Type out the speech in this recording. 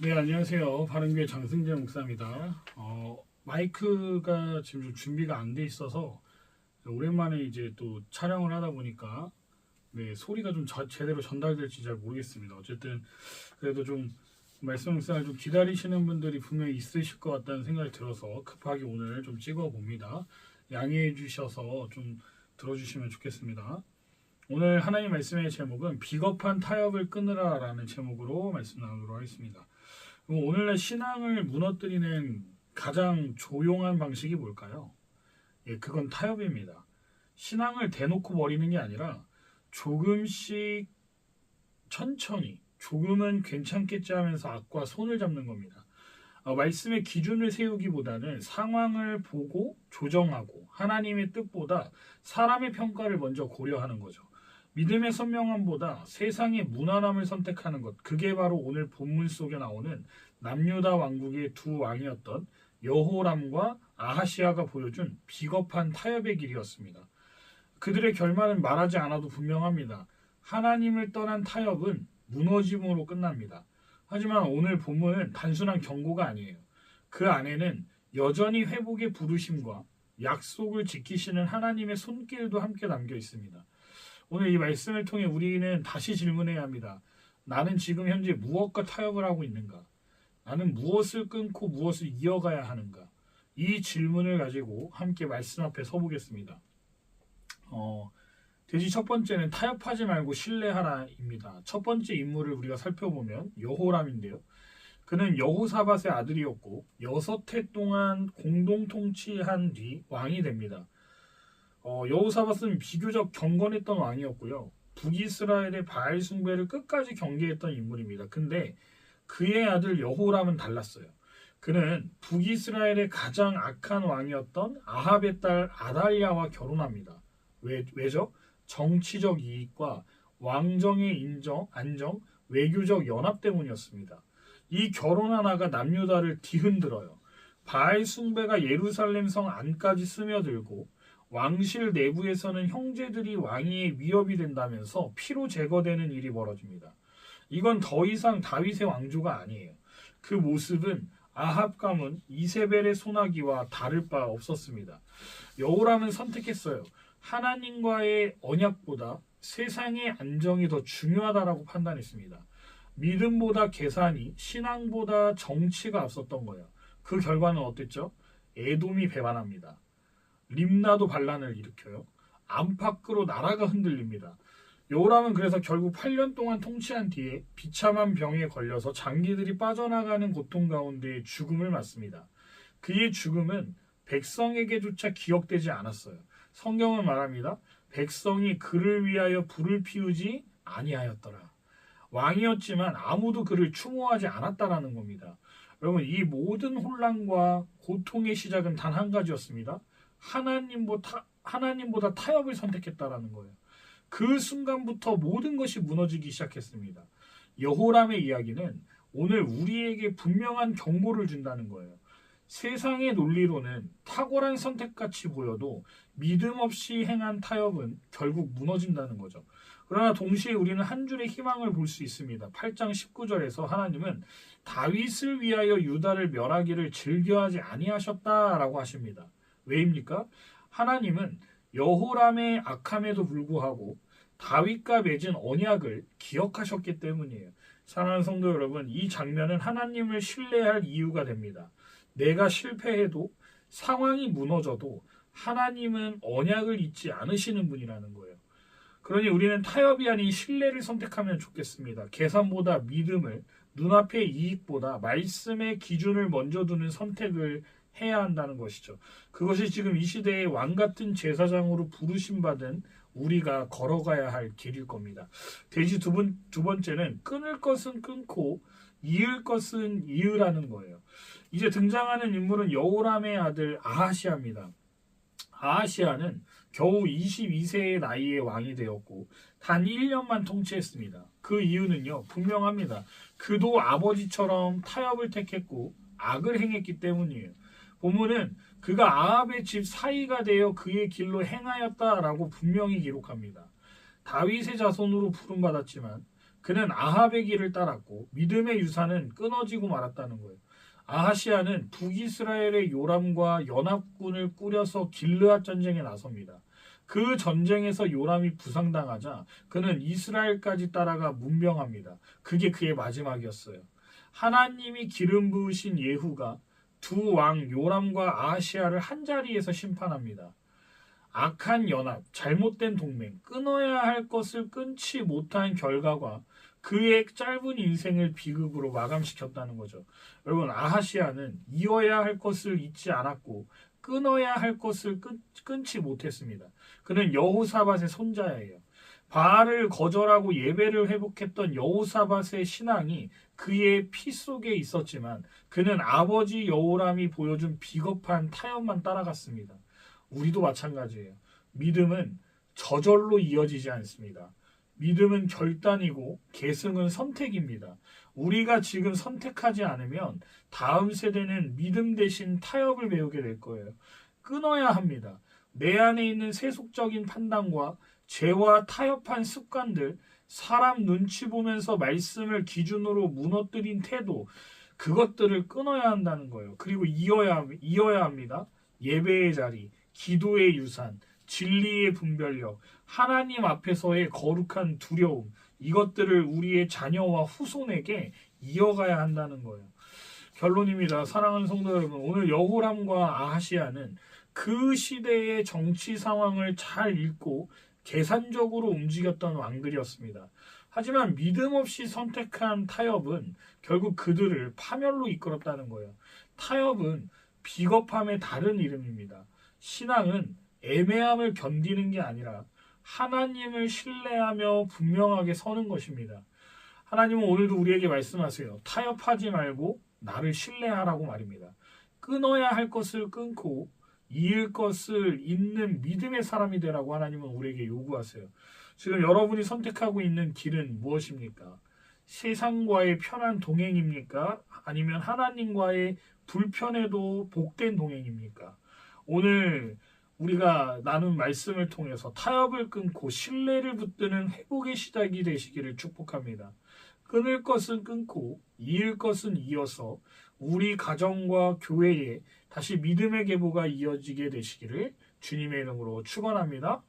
네, 안녕하세요. 바른교회 장승재 목사입니다. 마이크가 지금 좀 준비가 안 돼 있어서 오랜만에 이제 또 촬영을 하다 보니까 네, 소리가 좀 제대로 전달될지 잘 모르겠습니다. 어쨌든 그래도 좀 말씀 묵상을 좀 기다리시는 분들이 분명히 있으실 것 같다는 생각이 들어서 급하게 오늘 좀 찍어 봅니다. 양해해 주셔서 좀 들어주시면 좋겠습니다. 오늘 하나님 말씀의 제목은 비겁한 타협을 끊으라라는 제목으로 말씀 나누도록 하겠습니다. 오늘날 신앙을 무너뜨리는 가장 조용한 방식이 뭘까요? 예, 그건 타협입니다. 신앙을 대놓고 버리는 게 아니라 조금씩 천천히 조금은 괜찮겠지 하면서 악과 손을 잡는 겁니다. 말씀의 기준을 세우기보다는 상황을 보고 조정하고 하나님의 뜻보다 사람의 평가를 먼저 고려하는 거죠. 믿음의 선명함보다 세상의 무난함을 선택하는 것, 그게 바로 오늘 본문 속에 나오는 남유다 왕국의 두 왕이었던 여호람과 아하시아가 보여준 비겁한 타협의 길이었습니다. 그들의 결말은 말하지 않아도 분명합니다. 하나님을 떠난 타협은 무너짐으로 끝납니다. 하지만 오늘 본문은 단순한 경고가 아니에요. 그 안에는 여전히 회복의 부르심과 약속을 지키시는 하나님의 손길도 함께 담겨 있습니다. 오늘 이 말씀을 통해 우리는 다시 질문해야 합니다. 나는 지금 현재 무엇과 타협을 하고 있는가? 나는 무엇을 끊고 무엇을 이어가야 하는가? 이 질문을 가지고 함께 말씀 앞에 서보겠습니다. 돼지 첫 번째는 타협하지 말고 신뢰하라입니다. 첫 번째 인물을 우리가 살펴보면 여호람인데요. 그는 여호사밧의 아들이었고 6해 동안 공동 통치한 뒤 왕이 됩니다. 여호사밧은 비교적 경건했던 왕이었고요. 북이스라엘의 바알 숭배를 끝까지 경계했던 인물입니다. 근데 그의 아들 여호람은 달랐어요. 그는 북이스라엘의 가장 악한 왕이었던 아합의 딸 아달랴와 결혼합니다. 왜죠? 정치적 이익과 왕정의 안정, 외교적 연합 때문이었습니다. 이 결혼 하나가 남유다를 뒤흔들어요. 바알 숭배가 예루살렘 성 안까지 스며들고 왕실 내부에서는 형제들이 왕위에 위협이 된다면서 피로 제거되는 일이 벌어집니다. 이건 더 이상 다윗의 왕조가 아니에요. 그 모습은 아합 가문 이세벨의 소나기와 다를 바 없었습니다. 여호람은 선택했어요. 하나님과의 언약보다 세상의 안정이 더 중요하다라고 판단했습니다. 믿음보다 계산이, 신앙보다 정치가 앞섰던 거예요. 그 결과는 어땠죠? 에돔이 배반합니다. 림나도 반란을 일으켜요. 안팎으로 나라가 흔들립니다. 여호람은 그래서 결국 8년 동안 통치한 뒤에 비참한 병에 걸려서 장기들이 빠져나가는 고통 가운데 죽음을 맞습니다. 그의 죽음은 백성에게조차 기억되지 않았어요. 성경은 말합니다. 백성이 그를 위하여 불을 피우지 아니하였더라. 왕이었지만 아무도 그를 추모하지 않았다라는 겁니다. 여러분, 이 모든 혼란과 고통의 시작은 단 한 가지였습니다. 하나님보다 타협을 선택했다라는 거예요. 그 순간부터 모든 것이 무너지기 시작했습니다. 여호람의 이야기는 오늘 우리에게 분명한 경고를 준다는 거예요. 세상의 논리로는 탁월한 선택같이 보여도 믿음 없이 행한 타협은 결국 무너진다는 거죠. 그러나 동시에 우리는 한 줄의 희망을 볼 수 있습니다. 8장 19절에서 하나님은 다윗을 위하여 유다를 멸하기를 즐겨하지 아니하셨다라고 하십니다. 왜입니까? 하나님은 여호람의 악함에도 불구하고 다윗과 맺은 언약을 기억하셨기 때문이에요. 사랑하는 성도 여러분, 이 장면은 하나님을 신뢰할 이유가 됩니다. 내가 실패해도 상황이 무너져도 하나님은 언약을 잊지 않으시는 분이라는 거예요. 그러니 우리는 타협이 아닌 신뢰를 선택하면 좋겠습니다. 계산보다 믿음을, 눈앞의 이익보다 말씀의 기준을 먼저 두는 선택을 해야 한다는 것이죠. 그것이 지금 이 시대의 왕 같은 제사장으로 부르심받은 우리가 걸어가야 할 길일 겁니다. 돼지 두 번째는 끊을 것은 끊고 이을 것은 이으라는 거예요. 이제 등장하는 인물은 여호람의 아들 아하시아입니다. 아하시아는 겨우 22세의 나이에 왕이 되었고 단 1년만 통치했습니다. 그 이유는요, 분명합니다. 그도 아버지처럼 타협을 택했고 악을 행했기 때문이에요. 본문은 그가 아합의 집 사이가 되어 그의 길로 행하였다라고 분명히 기록합니다. 다윗의 자손으로 부름받았지만 그는 아합의 길을 따랐고 믿음의 유산은 끊어지고 말았다는 거예요. 아하시아는 북이스라엘의 요람과 연합군을 꾸려서 길르앗 전쟁에 나섭니다. 그 전쟁에서 요람이 부상당하자 그는 이스라엘까지 따라가 문병합니다. 그게 그의 마지막이었어요. 하나님이 기름 부으신 예후가 두 왕 요람과 아하시아를 한자리에서 심판합니다. 악한 연합, 잘못된 동맹, 끊어야 할 것을 끊지 못한 결과가 그의 짧은 인생을 비극으로 마감시켰다는 거죠. 여러분, 아하시아는 이어야 할 것을 잊지 않았고 끊어야 할 것을 끊지 못했습니다. 그는 여호사밧의 손자예요. 바알을 거절하고 예배를 회복했던 여호사밧의 신앙이 그의 피 속에 있었지만 그는 아버지 여호람이 보여준 비겁한 타협만 따라갔습니다. 우리도 마찬가지예요. 믿음은 저절로 이어지지 않습니다. 믿음은 결단이고 계승은 선택입니다. 우리가 지금 선택하지 않으면 다음 세대는 믿음 대신 타협을 배우게 될 거예요. 끊어야 합니다. 내 안에 있는 세속적인 판단과 죄와 타협한 습관들, 사람 눈치 보면서 말씀을 기준으로 무너뜨린 태도, 그것들을 끊어야 한다는 거예요. 그리고 이어야 합니다. 예배의 자리, 기도의 유산, 진리의 분별력, 하나님 앞에서의 거룩한 두려움, 이것들을 우리의 자녀와 후손에게 이어가야 한다는 거예요. 결론입니다. 사랑하는 성도 여러분, 오늘 여호람과 아하시아는 그 시대의 정치 상황을 잘 읽고 계산적으로 움직였던 왕들이었습니다. 하지만 믿음 없이 선택한 타협은 결국 그들을 파멸로 이끌었다는 거예요. 타협은 비겁함의 다른 이름입니다. 신앙은 애매함을 견디는 게 아니라 하나님을 신뢰하며 분명하게 서는 것입니다. 하나님은 오늘도 우리에게 말씀하세요. 타협하지 말고 나를 신뢰하라고 말입니다. 끊어야 할 것을 끊고 이을 것을 잇는 믿음의 사람이 되라고 하나님은 우리에게 요구하세요. 지금 여러분이 선택하고 있는 길은 무엇입니까? 세상과의 편한 동행입니까? 아니면 하나님과의 불편해도 복된 동행입니까? 오늘 우리가 나눈 말씀을 통해서 타협을 끊고 신뢰를 붙드는 회복의 시작이 되시기를 축복합니다. 끊을 것은 끊고 이을 것은 이어서 우리 가정과 교회에 다시 믿음의 계보가 이어지게 되시기를 주님의 이름으로 축원합니다.